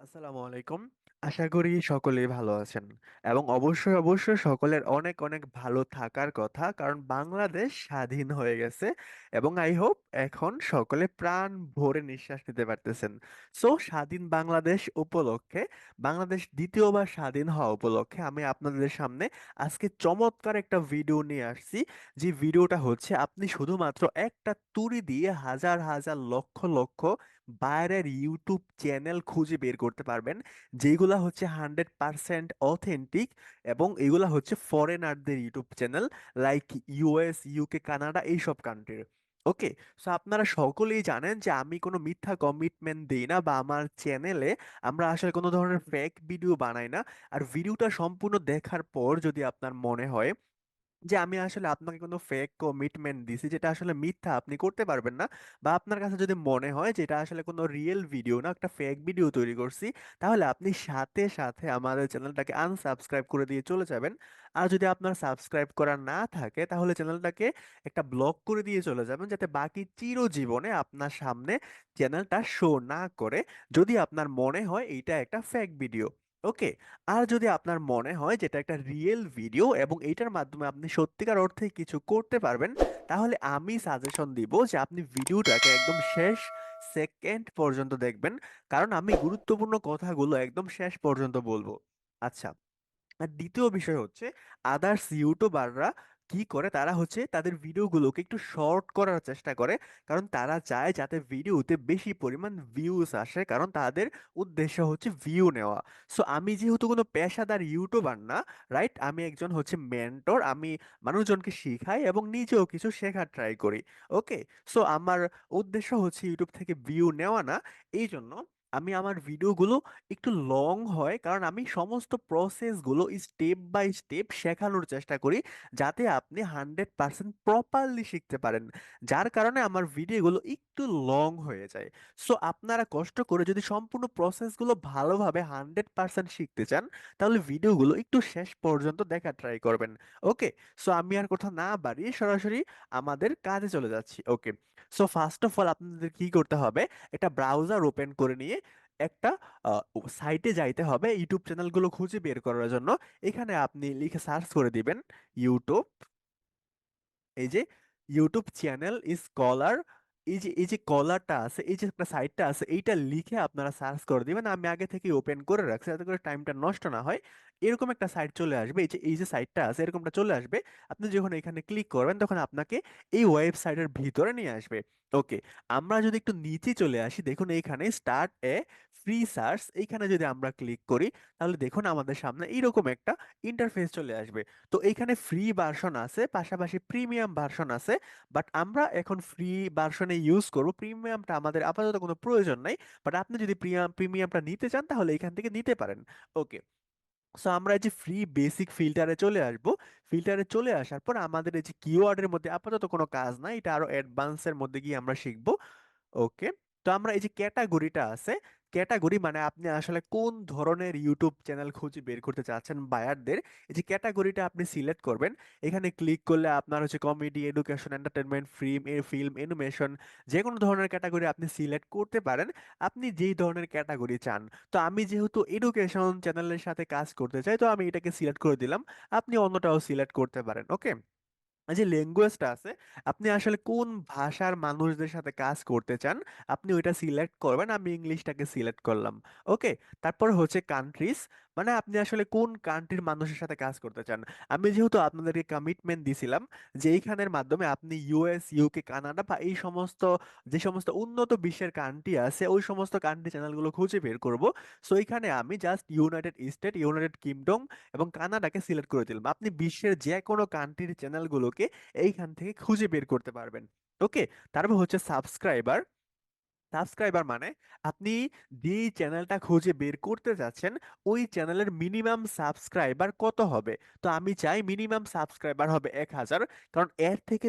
আসসালামু আলাইকুম। আশা করি সকলেই ভালো আছেন এবং অবশ্যই সকলের অনেক অনেক ভালো থাকার কথা, কারণ বাংলাদেশ স্বাধীন হয়ে গেছে এবং আই হোপ এখন সকলে প্রাণ ভরে নিঃশ্বাস নিতে পারতেছেন। সো স্বাধীন বাংলাদেশ উপলক্ষে, বাংলাদেশ দ্বিতীয়বার স্বাধীন হওয়া উপলক্ষে আমি আপনাদের সামনে আজকে চমৎকার একটা ভিডিও নিয়ে আসছি। যে ভিডিওটা হচ্ছে, আপনি শুধুমাত্র একটা তুড়ি দিয়ে হাজার হাজার লক্ষ লক্ষ বাইরের ইউটিউব চ্যানেল খুঁজে বের করতে পারবেন, যেগুলা হচ্ছে 100% অথেন্টিক এবং এগুলা হচ্ছে ফরেনারদের YouTube channel, like US, UK, Canada, এইসব কান্ট্রির। ওকে। সো আপনারা সকলেই জানেন যে আমি কোনো মিথ্যা কমিটমেন্ট দিই না, বা আমার চ্যানেলে আমরা আসলে কোনো ধরনের ফেক ভিডিও বানাই না। আর ভিডিওটা সম্পূর্ণ দেখার পর যদি আপনার মনে হয় যে আমি আসলে আপনাকে কোনো ফেক কমিটমেন্ট দিছি যেটা আসলে মিথ্যা, আপনি করতে পারবেন না, বা আপনার কাছে যদি মনে হয় যে এটা আসলে কোনো রিয়েল ভিডিও না, একটা ফেক ভিডিও তৈরি করছি, তাহলে আপনি সাথে সাথে আমাদের চ্যানেলটাকে আনসাবস্ক্রাইব করে দিয়ে চলে যাবেন। আর যদি আপনার সাবস্ক্রাইব করা না থাকে, তাহলে চ্যানেলটাকে একটা ব্লক করে দিয়ে চলে যাবেন, যাতে বাকি চিরজীবনে আপনার সামনে চ্যানেলটা শো না করে, যদি আপনার মনে হয় এইটা একটা ফেক ভিডিও। ওকে। আর যদি আপনার মনে হয় যেটা একটা রিয়েল ভিডিও এবং এইটার মাধ্যমে আপনি সত্যিকার অর্থে কিছু করতে পারবেন, তাহলে আমি সাজেশন দিব যে আপনি ভিডিওটাকে একদম শেষ সেকেন্ড পর্যন্ত দেখবেন, কারণ আমি গুরুত্বপূর্ণ কথাগুলো একদম শেষ পর্যন্ত বলবো। আচ্ছা। আর দ্বিতীয় বিষয় হচ্ছে, আদার্স ইউটিউবাররা কি করে, তারা হচ্ছে তাদের ভিডিওগুলোকে একটু শর্ট করার চেষ্টা করে, কারণ তারা চায় যাতে ভিডিওতে বেশি পরিমাণ ভিউজ আসে, কারণ তাদের উদ্দেশ্য হচ্ছে ভিউ নেওয়া। সো আমি যেহেতু কোনো পেশাদার ইউটিউবার না, রাইট, আমি একজন হচ্ছে মেন্টর, আমি মানুষজনকে শিখাই এবং নিজেও কিছু শেখার ট্রাই করি। ওকে। সো আমার উদ্দেশ্য হচ্ছে ইউটিউব থেকে ভিউ নেওয়া না। এই জন্য আমি আমার ভিডিওগুলো একটু লং হয়, কারণ আমি সমস্ত প্রসেসগুলো স্টেপ বাই স্টেপ শেখানোর চেষ্টা করি, যাতে আপনি 100% প্রপারলি শিখতে পারেন। যার কারণে আমার ভিডিওগুলো একটু লং হয়ে যায়। সো আপনারা কষ্ট করে যদি সম্পূর্ণ প্রসেসগুলো ভালোভাবে 100% শিখতে চান, তাহলে ভিডিওগুলো একটু শেষ পর্যন্ত দেখা ট্রাই করবেন। ওকে। সো আমি আর কথা না বাড়িয়ে সরাসরি আমাদের কাজে চলে যাচ্ছি। ওকে। সো ফার্স্ট অফ অল আপনাদের কি করতে হবে, একটা ব্রাউজার ওপেন করে নিয়ে একটা সাইটে যাইতে হবে ইউটিউব চ্যানেলগুলো খুঁজে বের করার জন্য। এখানে আপনি লিখে সার্চ করে দিবেন ইউটিউব, এই যে ইউটিউব চ্যানেল স্কলার, এই যে কলারটা আছে, এই যে একটা সাইটটা আছে, এইটা লিখে আপনারা সার্চ করে দিবেন। আমি আগে থেকে ওপেন করে রাখছি যাতে করে টাইমটা নষ্ট না হয়। এরকম একটা সাইট চলে আসবে, এই যে সাইটটা আছে এরকমটা চলে আসবে। আপনি যখন এখানে ক্লিক করবেন, তখন আপনাকে এই ওয়েবসাইটের ভিতরে নিয়ে আসবে। ওকে। আমরা যদি একটু নিচে চলে আসি, দেখুন এইখানে স্টার্ট এ ফ্রি সার্চ, এইখানে যদি আমরা ক্লিক করি, তাহলে দেখুন আমাদের সামনে এইরকম একটা ইন্টারফেস চলে আসবে। তো এইখানে ফ্রি ভার্সন আছে, পাশাপাশি প্রিমিয়াম ভার্সন আছে, বাট আমরা এখন ফ্রি ভার্সনে ইউজ করব, প্রিমিয়ামটা আমাদের আপাতত কোনো প্রয়োজন নাই। বাট আপনি যদি প্রিমিয়ামটা নিতে চান, তাহলে এখান থেকে নিতে পারেন। ওকে। সো আমরা এই যে ফ্রি বেসিক ফিল্টারে চলে আসব। ফিল্টারে চলে আসার পর আমাদের এই যে কিওয়ার্ডের মধ্যে আপাতত কোনো কাজ নাই, এটা আরো অ্যাডভান্সের মধ্যে গিয়ে আমরা শিখবো। ওকে। তো আমরা এই যে ক্যাটাগরিটা আছে, ক্যাটাগরি মানে আপনি আসলে কোন ধরনের ইউটিউব চ্যানেল খুঁজে বের করতে চাচ্ছেন বায়ারদের, এই যে ক্যাটাগরিটা আপনি সিলেক্ট করবেন। এখানে ক্লিক করলে আপনার হচ্ছে comedy, education, entertainment, film, animation, যে কোনো ধরনের ক্যাটাগরি আপনি সিলেক্ট করতে পারেন, আপনি যেই ধরনের ক্যাটাগরি চান। তো আমি যেহেতু এডুকেশন চ্যানেলের সাথে কাজ করতে চাই, তো আমি এটাকে সিলেক্ট করে দিলাম। আপনি অন্যটাও সিলেক্ট করতে পারেন। ওকে। এই যে ল্যাঙ্গুয়েজটা আছে, আপনি আসলে কোন ভাষার মানুষদের সাথে কাজ করতে চান, আপনি ওইটা সিলেক্ট করবেন। আমি ইংলিশটাকে সিলেক্ট করলাম। ওকে। তারপর হচ্ছে কান্ট্রিজ, মানে আপনি আসলে কোন কান্ট্রির মানুষের সাথে কাজ করতে চান। আমি যেহেতু আপনাদেরকে কমিটমেন্ট দিছিলাম যে এইখানের মাধ্যমে আপনি ইউএস, ইউকে, কানাডা বা এই সমস্ত, যে সমস্ত উন্নত বিশ্বের কান্ট্রি আছে, ওই সমস্ত কান্ট্রি চ্যানেলগুলো খুঁজে বের করব। সো এখানে আমি just United state, United kingdom এবং কানাডাকে সিলেক্ট করে দিলাম। আপনি বিশ্বের যে কোনো কান্ট্রির চ্যানেলগুলোকে এইখান থেকে খুঁজে বের করতে পারবেন। ওকে। তারপর হচ্ছে সাবস্ক্রাইবার। সাবস্ক্রাইবার মানে আপনি যেই চ্যানেলটা খুঁজে বের করতে যাচ্ছেন, ওই চ্যানেলের মিনিমাম সাবস্ক্রাইবার কত হবে। তো আমি চাই মিনিমাম সাবস্ক্রাইবার হবে 1000, কারণ এর থেকে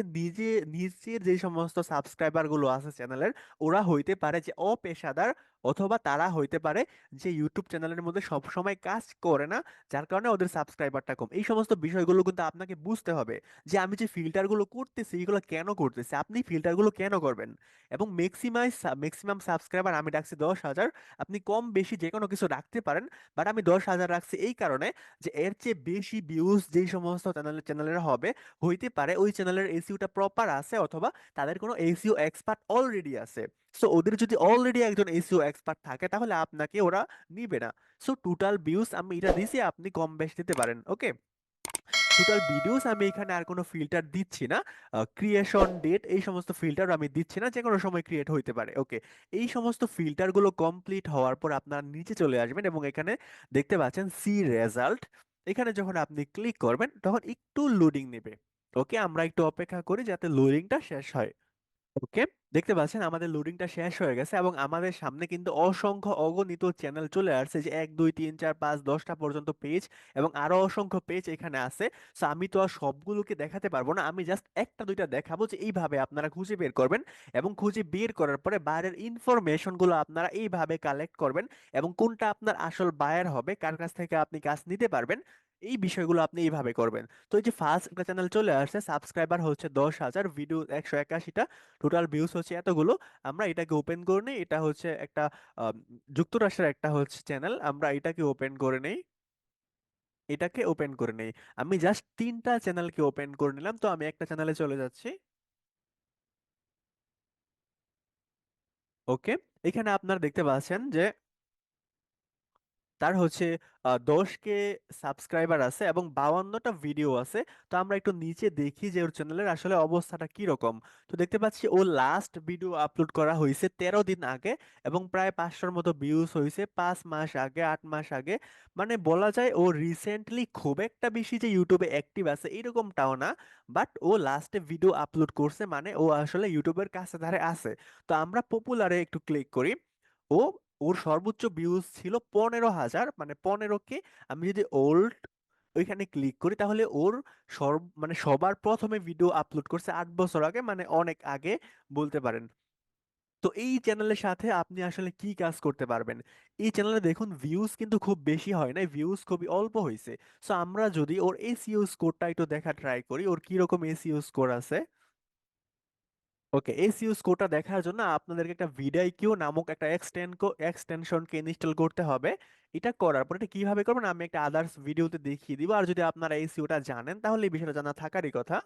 নিচের যে সমস্ত সাবস্ক্রাইবার গুলো আছে চ্যানেলের, ওরা হইতে পারে যে অপেশাদার, অথবা তারা হইতে পারে যে ইউটিউব চ্যানেলের মধ্যে সব সময় কাজ করে না, যার কারণে ওদের সাবস্ক্রাইবারটা কম। এই সমস্ত বিষয়গুলো কিন্তু আপনাকে বুঝতে হবে যে আমি যে ফিল্টারগুলো করতেছি এগুলো কেন করতেছি, আপনি ফিল্টারগুলো কেন করবেন। এবং ম্যাক্সিমাম সাবস্ক্রাইবার আমি রাখছি 10,000। আপনি কম বেশি যে কোনো কিছু রাখতে পারেন, বাট আমি 10,000 রাখছি এই কারণে যে এর চেয়ে বেশি ভিউজ যেই সমস্ত চ্যানেলের হবে, হইতে পারে ওই চ্যানেলের এসইওটা প্রপার আছে, অথবা তাদের কোনো এসইও এক্সপার্ট অলরেডি আছে। সো ওদের যদি অলরেডি একজন এসইও এক্সপার্ট থাকে তাহলে আপনাকে ওরা নিবে না। সো টোটাল ভিউজ আমি এটা দিছি, আপনি কম বেশ দিতে পারেন। ওকে, টোটাল ভিডিওস আমি এখানে আর কোনো ফিল্টার দিচ্ছি না। ক্রিয়েশন ডেট এই সমস্ত ফিল্টার আমি দিচ্ছি না, যে কোনো সময় ক্রিয়েট হইতে পারে। ওকে, এই সমস্ত ফিল্টারগুলো কমপ্লিট হওয়ার পর আপনার নিচে চলে আসবেন এবং এখানে দেখতে পাচ্ছেন সি রেজাল্ট। এখানে যখন আপনি ক্লিক করবেন তখন একটু লোডিং নেবে। ওকে, আমরা একটু অপেক্ষা করি যাতে লোডিংটা শেষ হয়। ওকে, দেখতে পাচ্ছেন আমাদের লোডিংটা শেষ হয়ে গেছে এবং আমাদের সামনে কিন্তু অসংখ্য অগণিত চ্যানেল চলে আসছে, যে 1 2 3 4 5 10টা পর্যন্ত পেজ, এবং আরো অসংখ্য পেজ এখানে আছে। সো আমি তো আর সবগুলোকে দেখাতে পারবো না, আমি জাস্ট একটা দুইটা দেখাবো যে এইভাবে আপনারা খুঁজে বের করবেন। এবং খুঁজে বের করার পরে বাইরের ইনফরমেশন গুলো আপনারা এইভাবে কালেক্ট করবেন, এবং কোনটা আপনার আসল বায়ার হবে, কার কাছ থেকে আপনি কাজ নিতে পারবেন, এই বিষয়গুলো আপনি এইভাবে করবেন। তো এই যে ফার্স্ট একটা চ্যানেল চলে আসছে, সাবস্ক্রাইবার হচ্ছে 10,000, ভিডিও 181টা, টোটাল ভিউজ হচ্ছে এতগুলো। আমরা এটাকে ওপেন করে নিই, এটা হচ্ছে একটা আম, যুক্তরাষ্ট্রের একটা হচ্ছে চ্যানেল, আমরা এটাকে ওপেন করে নেই। এটাকে ওপেন করে নেই। আমি জাস্ট তিনটা চ্যানেলকে ওপেন করে নিলাম, তো আমি একটা চ্যানেলে চলে যাচ্ছি। ওকে, এখানে আপনারা দেখতে পাচ্ছেন যে তার হচ্ছে 10K সাবস্ক্রাইবার আছে এবং 52টা ভিডিও আছে। তো আমরা একটু নিচে দেখি যে ওর চ্যানেলের আসলে অবস্থাটা কি রকম। তো দেখতে পাচ্ছি ও লাস্ট ভিডিও আপলোড করা হয়েছে 13 দিন আগে, এবং প্রায় 500-র মতো ভিউজ হয়েছে 5 মাস আগে, 8 মাস আগে। মানে বলা যায় ও রিসেন্টলি খুব একটা বেশি যে ইউটিউবে অ্যাক্টিভ আছে এরকমটাও না, বাট ও লাস্টে ভিডিও আপলোড করছে, মানে ও আসলে ইউটিউবের কাছে ধারে আছে। তো আমরা পপুলারে একটু ক্লিক করি। ও ওর সর্বোচ্চ ভিউজ ছিল 15,000, মানে 15K। আমি যদি ওল্ড ওইখানে ক্লিক করি তাহলে ওর মানে সবার প্রথমে ভিডিও আপলোড করছে 8 বছর আগে, মানে অনেক আগে বলতে পারেন। তো এই চ্যানেলের সাথে আপনি আসলে কি কাজ করতে পারবেন। এই চ্যানেলে দেখুন ভিউজ কিন্তু খুব বেশি হয় না, ভিউজ খুবই অল্প হয়েছে। সো আমরা যদি ওর এসইও স্কোরটা একটু দেখা ট্রাই করি, ওর কিরকম এসইও স্কোর আছে। ওকে, এসইও স্কোরটা দেখার জন্য আপনাদেরকে একটা ভিডিআইকিউ নামক একটা এক্সটেনশনকে ইনস্টল করতে হবে। এটা করার পর এটা কিভাবে করবেন আমি একটা আদার্স ভিডিওতে দেখিয়ে দিব, আর যদি আপনারা এসইওটা জানেন তাহলে এই বিষয়টা জানা থাকারই কথা।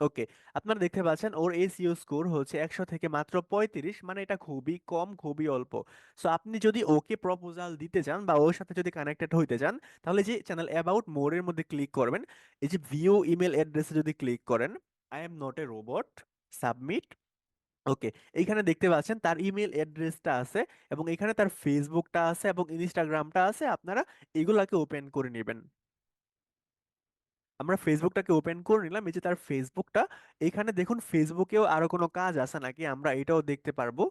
ওকে, আপনারা দেখতে পাচ্ছেন ওর এসইও স্কোর হচ্ছে 100 থেকে মাত্র 35, মানে এটা খুবই কম, খুবই অল্প। সো আপনি যদি ওকে প্রপোজাল দিতে চান বা ওর সাথে যদি কানেক্টেড হইতে চান, তাহলে যে চ্যানেল অ্যাবাউট মোর এর মধ্যে ক্লিক করবেন, এই যে ভিউ ইমেল অ্যাড্রেসে যদি ক্লিক করেন, I am not a robot, submit. Okay, এইখানে দেখতে পাচ্ছেন তার ইমেল অ্যাড্রেসটা আছে, এবং এখানে তার ফেসবুকটা আছে এবং ইনস্টাগ্রামটা আছে। আপনারা এগুলাকে ওপেন করে নেবেন। আমরা ফেসবুকটাকে ওপেন করে নিলাম, এই যে তার ফেসবুকটা। এখানে দেখুন ফেসবুকেও আরো কোনো কাজ আছে নাকি আমরা এটাও দেখতে পারবো।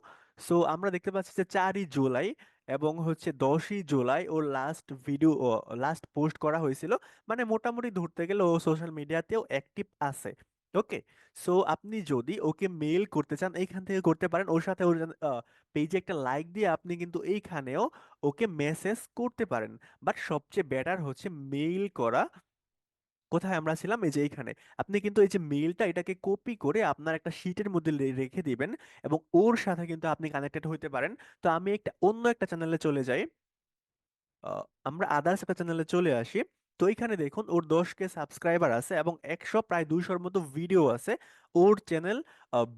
সো আমরা দেখতে পাচ্ছি যে 4ই জুলাই এবং হচ্ছে 10ই জুলাই ওর লাস্ট ভিডিও, লাস্ট পোস্ট করা হয়েছিল। মানে মোটামুটি ধরতে গেলে ও সোশ্যাল মিডিয়াতেও অ্যাক্টিভ আছে। ওকে, সো আপনি যদি ওকে মেইল করতে চান এইখান থেকে করতে পারেন, ওর সাথে ওর পেজে একটা লাইক দিয়ে আপনি কিন্তু এইখানেও ওকে মেসেজ করতে পারেন। বাট সবচেয়ে বেটার হচ্ছে মেইল করা। কোথায় আমরা ছিলাম, এই যে এইখানে। আপনি কিন্তু এই যে মেইলটা এটাকে কপি করে আপনার একটা শিটের মধ্যে রেখে দিবেন, এবং ওর সাথে কিন্তু আপনি কানেক্টেড হইতে পারেন। তো আমি অন্য একটা চ্যানেলে চলে যাই। আমরা আদার্স একটা চ্যানেলে চলে আসি। তো এখানে দেখুন ওর 10K সাবস্ক্রাইবার আছে এবং 100 প্রায় 200-র মতো ভিডিও আছে। ওর চ্যানেল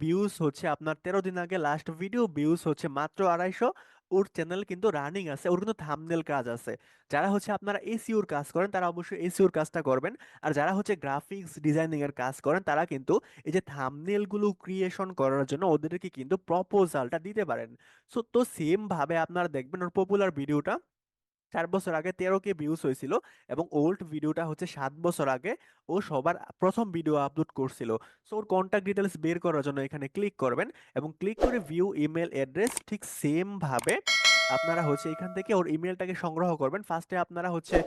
ভিউজ হচ্ছে আপনার 13 দিন আগে লাস্ট ভিডিও ভিউজ হচ্ছে মাত্র 250। ওর চ্যানেল কিন্তু রানিং আছে, ওর কিন্তু থাম্বনেল কাজ আছে। যারা হচ্ছে আপনারা এসইওর কাজ করেন তারা অবশ্যই এসইওর কাজটা করবেন। আর যারা হচ্ছে গ্রাফিক্স ডিজাইনিং এর কাজ করেন তারা কিন্তু এই যে থাম্বনেল গুলো ক্রিয়েশন করার জন্য ওদেরকে কিন্তু প্রপোজালটা দিতে পারেন। সো তো সেম ভাবে আপনারা দেখবেন ওর পপুলার ভিডিওটা 4 বছর আগে 13K ভিউজ হয়েছিল, এবং ওল্ড ভিডিওটা হচ্ছে 7 বছর আগে ও সবার প্রথম ভিডিও আপলোড করছিল। সো ওর কন্ট্যাক্ট ডিটেলস বের করার জন্য এখানে ক্লিক করবেন, এবং ক্লিক করে ভিউ ইমেল অ্যাড্রেস, ঠিক সেম ভাবে আপনারা হচ্ছে এখান থেকে ওর ইমেলটাকে সংগ্রহ করবেন। ফার্স্টে আপনারা হচ্ছে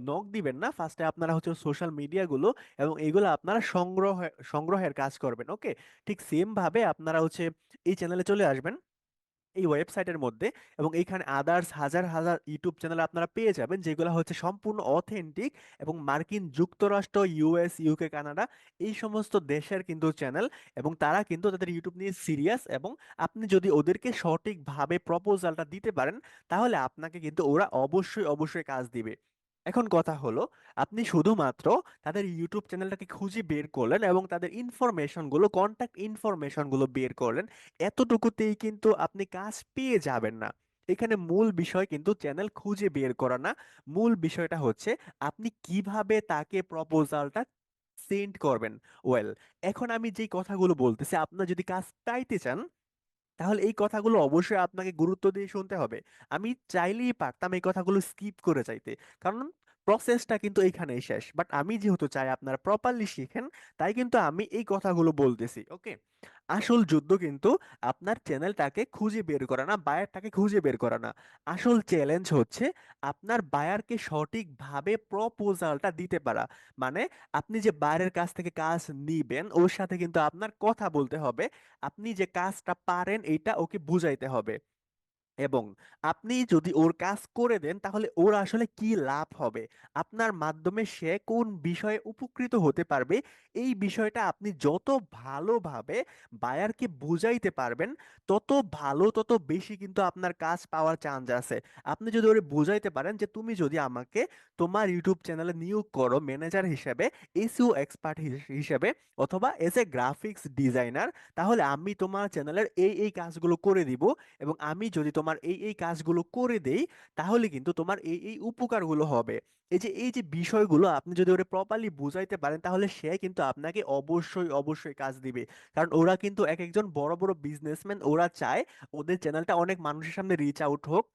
নক দিবেন না, ফার্স্টে আপনারা হচ্ছে সোশ্যাল মিডিয়াগুলো এবং এগুলো আপনারা সংগ্রহের কাজ করবেন। ওকে, ঠিক সেম ভাবে আপনারা হচ্ছে এই চ্যানেলে চলে আসবেন। এই ওয়েবসাইটের মধ্যে, এবং এইখানে আদার্স হাজার হাজার ইউটিউব চ্যানেল আপনারা পেয়ে যাবেন যেগুলো হচ্ছে সম্পূর্ণ অথেন্টিক, এবং মার্কিন যুক্তরাষ্ট্র, ইউএস, ইউকে, কানাডা এই সমস্ত দেশের কিন্তু চ্যানেল, এবং তারা কিন্তু তাদের ইউটিউব নিয়ে সিরিয়াস। এবং আপনি যদি ওদেরকে সঠিকভাবে প্রপোজালটা দিতে পারেন, তাহলে আপনাকে কিন্তু ওরা অবশ্যই অবশ্যই কাজ দিবে। এখন কথা হলো, আপনি শুধুমাত্র তাদের ইউটিউব চ্যানেলটাকে খুঁজে বের করলেন এবং তাদের ইনফরমেশনগুলো, কন্ট্যাক্ট ইনফরমেশনগুলো বের করলেন, এতটুকুতেই কিন্তু আপনি কাজ পেয়ে যাবেন না। এখানে মূল বিষয় কিন্তু চ্যানেল খুঁজে বের করা না। মূল বিষয়টা হচ্ছে আপনি কিভাবে তাকে প্রপোজালটা সেন্ড করবেন। ওয়েল, এখন আমি যেই কথাগুলো বলতেছি, আপনার যদি কাজ পাইতে চান, তাহলে এই কথাগুলো অবশ্যই আপনাকে গুরুত্ব দিয়ে শুনতে হবে। আমি চাইলেই পারতাম এই কথাগুলো স্কিপ করে যাইতে, কারণ প্রসেসটা কিন্তু এইখানেই শেষ, বাট আমি যেহেতু চাই আপনারা প্রপারলি শিখেন, তাই কিন্তু আমি এই কথাগুলো বলতেছি। ওকে, আসল যুদ্ধ কিন্তু আপনার চ্যানেলটাকে খুঁজে বের করা না, বায়ারটাকে খুঁজে বের করা না। আসল চ্যালেঞ্জ হচ্ছে আপনার বায়ারকে সঠিকভাবে প্রপোজালটা দিতে পারা। মানে আপনি যে বায়ারের কাছ থেকে কাজ নিবেন, ওর সাথে কিন্তু আপনার কথা বলতে হবে, আপনি যে কাজটা পারেন এইটা ওকে বুঝাইতে হবে, এবং আপনি যদি ওর কাজ করে দেন তাহলে ওর আসলে কি লাভ হবে, আপনার মাধ্যমে সে কোন বিষয়ে উপকৃত হতে পারবে, এই বিষয়টা আপনি যত ভালোভাবে বায়ারকে বুঝাইতে পারবেন, তত ভালো, তত বেশি কিন্তু আপনার কাজ পাওয়ার চান্স আছে। আপনি যদি ওরে বুঝাইতে পারেন যে তুমি যদি আমাকে তোমার ইউটিউব চ্যানেলে নিয়োগ করো ম্যানেজার হিসেবে, এসইও এক্সপার্ট হিসেবে, অথবা এজ এ গ্রাফিক্স ডিজাইনার, তাহলে আমি তোমার চ্যানেলের এই কাজগুলো করে দিব, এবং আমি যদি তোমার এই কাজগুলো করে দেই, তাহলে কিন্তু তোমার এই উপকারগুলো হবে। এই যে বিষয়গুলো আপনি যদি ওরে প্রপারলি বুঝাইতে পারেন, তাহলে সে কিন্তু আপনাকে অবশ্যই অবশ্যই কাজ দিবে। কারণ ওরা কিন্তু এক একজন বড় বড় বিজনেসম্যান, ওরা চায় ওদের চ্যানেলটা অনেক মানুষের সামনে রিচ আউট হোক,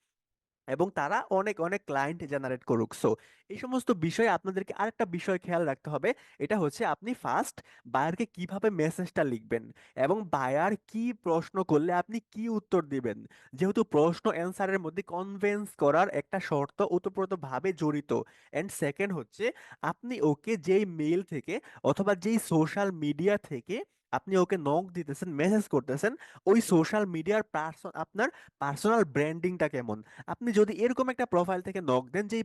এবং তারা অনেক অনেক ক্লায়েন্ট জেনারেট করুক। সো এই সমস্ত বিষয়ে আপনাদেরকে আরেকটা বিষয় খেয়াল রাখতে হবে। এটা হচ্ছে আপনি ফার্স্ট বায়ারকে কিভাবে মেসেজটা লিখবেন, এবং বায়ার কি প্রশ্ন করলে আপনি কি উত্তর দিবেন। যেহেতু প্রশ্ন অ্যান্সারের মধ্যে কনভেন্স করার একটা শর্ত ওতপ্রোতভাবে জড়িত। এন্ড সেকেন্ড হচ্ছে, আপনি ওকে যেই মেইল থেকে অথবা যেই সোশ্যাল মিডিয়া থেকে আপনি ওকে নক দিতেছেন, মেসেজ করতেছেন, ওই সোশ্যাল মিডিয়ার আপনার পার্সোনাল ব্র্যান্ডিংটা কেমন। আপনি যদি এরকম একটা প্রোফাইল থেকে নক দেন, যেই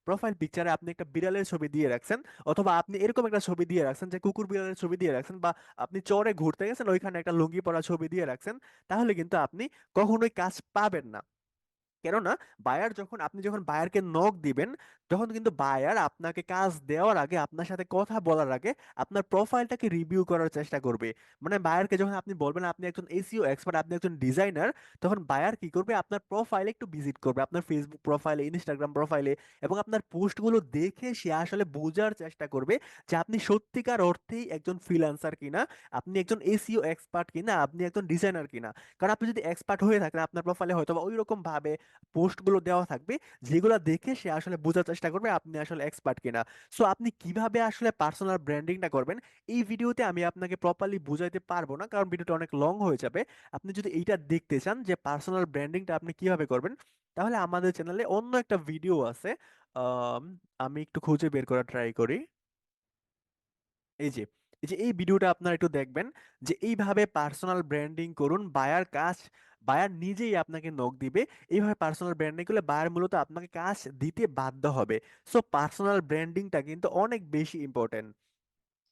প্রোফাইল পিকচারে আপনি একটা বিড়ালের ছবি দিয়ে রাখছেন, অথবা আপনি এরকম একটা ছবি দিয়ে রাখছেন যে কুকুর বিড়ালের ছবি দিয়ে রাখছেন, বা আপনি চরে ঘুরতে গেছেন ওইখানে একটা লুঙ্গি পরা ছবি দিয়ে রাখছেন, তাহলে কিন্তু আপনি কখনোই কাজ পাবেন না। কেননা আপনি যখন বায়ারকে নক দিবেন, তখন কিন্তু বায়ার আপনাকে কাজ দেওয়ার আগে, আপনার সাথে কথা বলার আগে আপনার প্রোফাইলটাকে রিভিউ করার চেষ্টা করবে। মানে বায়ারকে যখন আপনি বলবেন আপনি একজন এসইও এক্সপার্ট, আপনি একজন ডিজাইনার, তখন বায়ার কি করবে, আপনার প্রোফাইলে একটু ভিজিট করবে, আপনার ফেসবুক প্রোফাইলে, ইনস্টাগ্রাম প্রোফাইলে, এবং আপনার পোস্টগুলো দেখে সে আসলে বোঝার চেষ্টা করবে যে আপনি সত্যিকার অর্থেই একজন ফ্রিল্যান্সার কিনা, আপনি একজন এসইও এক্সপার্ট কিনা, আপনি একজন ডিজাইনার কিনা। কারণ আপনি যদি এক্সপার্ট হয়ে থাকেন, আপনার প্রোফাইলে হয়তো বা ওই রকম ভাবে পোস্টগুলো দেওয়া থাকবে, যেগুলো দেখে সে আসলে বোঝার চেষ্টা করবে আপনি আসলে এক্সপার্ট কিনা। সো আপনি কিভাবে আসলে পার্সোনাল ব্র্যান্ডিংটা করবেন, এই ভিডিওতে আমি আপনাকে প্রপারলি বুঝাইতে পারবো না, কারণ ভিডিওটা অনেক লং হয়ে যাবে। আপনি যদি এইটা দেখতে চান যে পার্সোনাল ব্র্যান্ডিংটা আপনি কিভাবে করবেন, তাহলে আমাদের চ্যানেলে অন্য একটা ভিডিও আছে। আম, আমি একটু খুঁজে বের করার ট্রাই করি। এই যে এই ভিডিওটা আপনারা একটু দেখবেন, যে এইভাবে পার্সোনাল ব্র্যান্ডিং করুন। বায়ার নিজেই আপনাকে নক দিবে। এইভাবে পার্সোনাল ব্র্যান্ডিং করলে বায়ার মূলত আপনাকে কাজ দিতে বাধ্য হবে। সো পার্সোনাল ব্র্যান্ডিংটা কিন্তু অনেক বেশি ইম্পর্টেন্ট।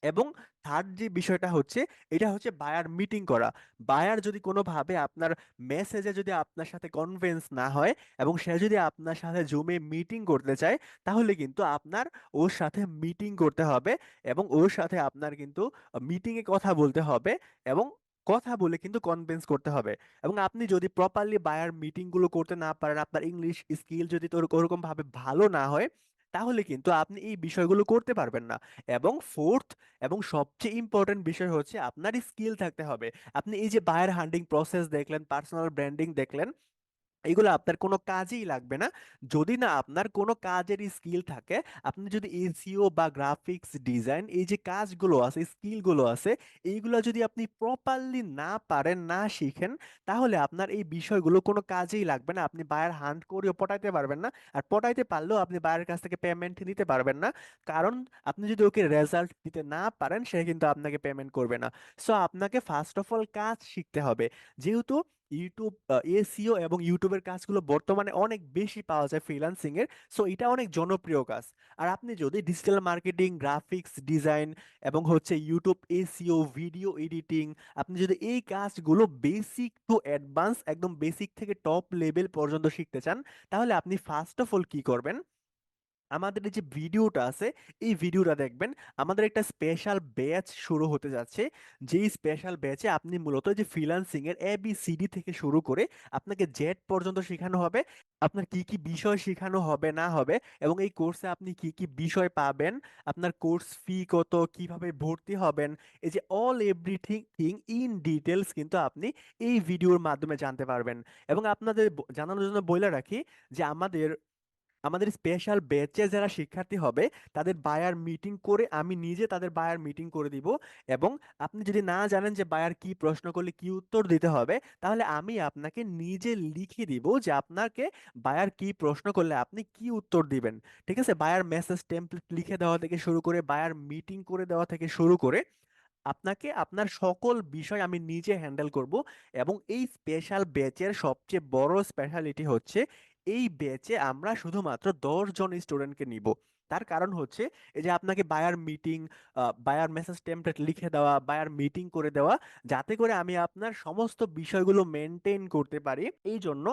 এবং থার্ড যে বিষয়টা হচ্ছে, এটা হচ্ছে বায়ার মিটিং করা। বায়ার যদি কোনোভাবে আপনার মেসেজে যদি আপনার সাথে কনভেন্স না হয়, এবং সে যদি আপনার সাথে জুমে মিটিং করতে চায়, তাহলে কিন্তু আপনার ওর সাথে মিটিং করতে হবে, এবং ওর সাথে আপনার কিন্তু মিটিং এ কথা বলতে হবে, এবং কথা বলে কিন্তু কনভিন্স করতে হবে। এবং আপনি যদি প্রপারলি বায়ার মিটিং গুলো করতে না পারেন, আপনার ইংলিশ স্কিল যদি তোর ওরকম ভাবে ভালো না হয়, তাহলে কিন্তু আপনি এই বিষয়গুলো করতে পারবেন না। এবং ফোর্থ এবং সবচেয়ে ইম্পর্টেন্ট বিষয় হচ্ছে আপনার স্কিল থাকতে হবে। আপনি এই যে বায়ার হান্টিং প্রসেস দেখলেন, পার্সোনাল ব্র্যান্ডিং দেখলেন, এগুলো আপনার কোনো কাজেই লাগবে না যদি না আপনার কোনো কাজের স্কিল থাকে। আপনি যদি এসইও বা গ্রাফিক্স ডিজাইন, এই যে কাজগুলো আছে, স্কিলগুলো আছে, এইগুলো যদি আপনি প্রপারলি না পারেন, না শিখেন, তাহলে আপনার এই বিষয়গুলো কোনো কাজেই লাগবে না। আপনি বায়ার হান্ট করেও পটাইতে পারবেন না, আর পটাইতে পারলেও আপনি বায়ারের কাছ থেকে পেমেন্ট নিতে পারবেন না। কারণ আপনি যদি ওকে রেজাল্ট দিতে না পারেন, সে কিন্তু আপনাকে পেমেন্ট করবে না। সো আপনাকে ফার্স্ট অফ অল কাজ শিখতে হবে। যেহেতু ইউটিউব এসইও এবং ইউটিউবের কাজগুলো বর্তমানে অনেক বেশি পাওয়া যায় ফ্রিল্যান্সিং এর। সো এটা অনেক জনপ্রিয় কাজ। আর আপনি যদি ডিজিটাল মার্কেটিং, গ্রাফিক্স ডিজাইন এবং হচ্ছে ইউটিউব এসইও, ভিডিও এডিটিং, আপনি যদি এই কাজগুলো বেসিক টু অ্যাডভান্স, একদম বেসিক থেকে টপ লেভেল পর্যন্ত শিখতে চান, তাহলে আপনি ফার্স্ট অফ অল কি করবেন, আমাদের এই যে ভিডিওটা আছে, এই ভিডিওটা দেখবেন। আমাদের একটা স্পেশাল ব্যাচ শুরু হতে যাচ্ছে, যেই স্পেশাল ব্যাচে আপনি মূলত যে ফ্রিল্যান্সিং এর ABCD থেকে শুরু করে আপনাকে জেড পর্যন্ত শেখানো হবে। আপনার কি কি বিষয় শেখানো হবে না হবে, এবং এই কোর্সে আপনি কি কি বিষয় পাবেন, আপনার কোর্স ফি কত, কিভাবে ভর্তি হবেন, এই যে all everything thing in details কিন্তু আপনি এই ভিডিওর মাধ্যমে জানতে পারবেন। এবং আপনাদের জানানোর জন্য বলে রাখি যে আমাদের আমাদের স্পেশাল ব্যাচে যারা শিক্ষার্থী হবে, তাদের বায়ার মিটিং করে আমি নিজে তাদের বায়ার মিটিং করে দিব। এবং আপনি যদি না জানেন যে বায়ার কি প্রশ্ন করলে কি উত্তর দিতে হবে, তাহলে আমি আপনাকে নিজে লিখে দিব যে আপনাকে বায়ার কি প্রশ্ন করলে আপনি কি উত্তর দিবেন। ঠিক আছে, বায়ার মেসেজ টেমপ্লেট লিখে দেওয়া থেকে শুরু করে বায়ার মিটিং করে দেওয়া থেকে শুরু করে আপনাকে আপনার সকল বিষয় আমি নিজে হ্যান্ডেল করব। এবং এই স্পেশাল ব্যাচের সবচেয়ে বড় স্পেশালিটি হচ্ছে, এই ব্যাচে আমরা শুধুমাত্র 10 জন স্টুডেন্টকে নিব। তার কারণ হচ্ছে, এই যে আপনাকে buyer meeting, buyer message template লিখে দেওয়া, বায়ার মিটিং করে দেওয়া, যাতে করে আমি আপনার সমস্ত বিষয়গুলো মেনটেন করতে পারি, এই জন্য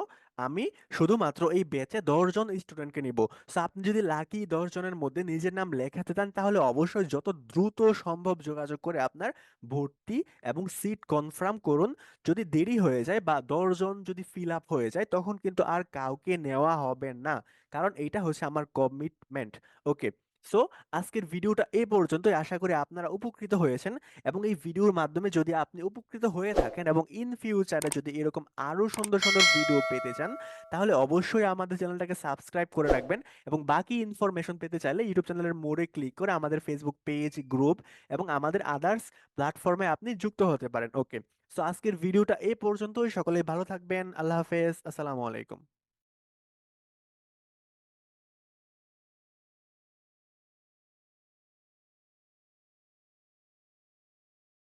আমি শুধুমাত্র এই ব্যাচে 10 জন স্টুডেন্টকে নিব। সো আপনি যদি লাকি 10 জনের মধ্যে নিজের নাম লেখাতে চান, তাহলে অবশ্যই যত দ্রুত সম্ভব যোগাযোগ করে আপনার ভর্তি এবং সিট কনফার্ম করুন। যদি দেরি হয়ে যায় বা 10 জন যদি ফিল আপ হয়ে যায়, তখন কিন্তু আর কাউকে নেওয়া হবে না, কারণ এইটা হচ্ছে আমার কমিটমেন্ট। ওকে। সো আজকের ভিডিওটা এই পর্যন্তই, আশা করি আপনারা উপকৃত হয়েছেন। এবং এই ভিডিওর মাধ্যমে যদি আপনি উপকৃত হয়ে থাকেন এবং ইন ফিউচারে যদি এরকম আরো সুন্দর সুন্দর ভিডিও পেতে চান, তাহলে অবশ্যই আমাদের চ্যানেলটাকে সাবস্ক্রাইব করে রাখবেন। এবং বাকি ইনফরমেশন পেতে চাইলে ইউটিউব চ্যানেলের মোড়ে ক্লিক করে আমাদের ফেসবুক পেজ, গ্রুপ এবং আমাদের আদার্স প্ল্যাটফর্মে আপনি যুক্ত হতে পারেন। ওকে। সো আজকের ভিডিওটা এই পর্যন্তই, সকলেই ভালো থাকবেন, আল্লাহ হাফেজ, আসসালামু আলাইকুম।